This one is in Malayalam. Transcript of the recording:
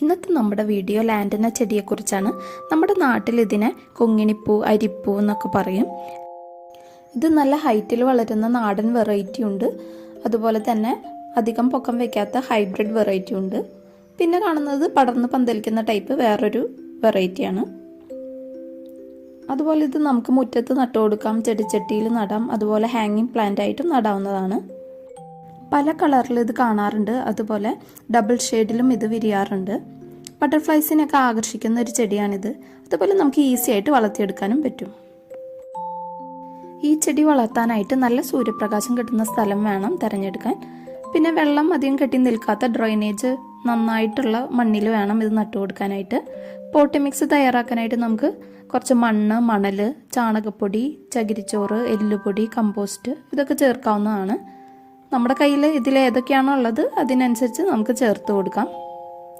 ഇന്നത്തെ നമ്മുടെ വീഡിയോ ലാൻഡന ചെടിയെക്കുറിച്ചാണ്. നമ്മുടെ നാട്ടിൽ ഇതിനെ കൊങ്ങിണിപ്പൂ, അരിപ്പൂ എന്നൊക്കെ പറയും. ഇത് നല്ല ഹൈറ്റിൽ വളരുന്ന നാടൻ വെറൈറ്റി ഉണ്ട്. അതുപോലെ തന്നെ അധികം പൊക്കം വയ്ക്കാത്ത ഹൈബ്രിഡ് വെറൈറ്റി ഉണ്ട്. പിന്നെ കാണുന്നത് പടർന്ന് പന്തലിക്കുന്ന ടൈപ്പ് വേറൊരു വെറൈറ്റിയാണ്. അതുപോലെ ഇത് നമുക്ക് മുറ്റത്ത് നട്ടുകൊടുക്കാം, ചെടിച്ചട്ടിയിൽ നടാം, അതുപോലെ ഹാങ്ങിങ് പ്ലാന്റ് ആയിട്ടും നടാവുന്നതാണ്. പല കളറിൽ ഇത് കാണാറുണ്ട്. അതുപോലെ ഡബിൾ ഷെയ്ഡിലും ഇത് വിരിയാറുണ്ട്. ബട്ടർഫ്ലൈസിനൊക്കെ ആകർഷിക്കുന്ന ഒരു ചെടിയാണിത്. അതുപോലെ നമുക്ക് ഈസി ആയിട്ട് വളർത്തിയെടുക്കാനും പറ്റും. ഈ ചെടി വളർത്താനായിട്ട് നല്ല സൂര്യപ്രകാശം കിട്ടുന്ന സ്ഥലം വേണം തിരഞ്ഞെടുക്കാൻ. പിന്നെ വെള്ളം അധികം കെട്ടി നിൽക്കാത്ത ഡ്രൈനേജ് നന്നായിട്ടുള്ള മണ്ണിൽ വേണം ഇത് നട്ടുകൊടുക്കാനായിട്ട്. പോട്ടി മിക്സ് തയ്യാറാക്കാനായിട്ട് നമുക്ക് കുറച്ച് മണ്ണ്, മണൽ, ചാണകപ്പൊടി, ചകിരിച്ചോറ്, എല്ലുപൊടി, കമ്പോസ്റ്റ് ഇതൊക്കെ ചേർക്കാവുന്നതാണ്. നമ്മുടെ കയ്യിൽ ഇതിൽ ഏതൊക്കെയാണോ ഉള്ളത് അതിനനുസരിച്ച് നമുക്ക് ചേർത്ത് കൊടുക്കാം.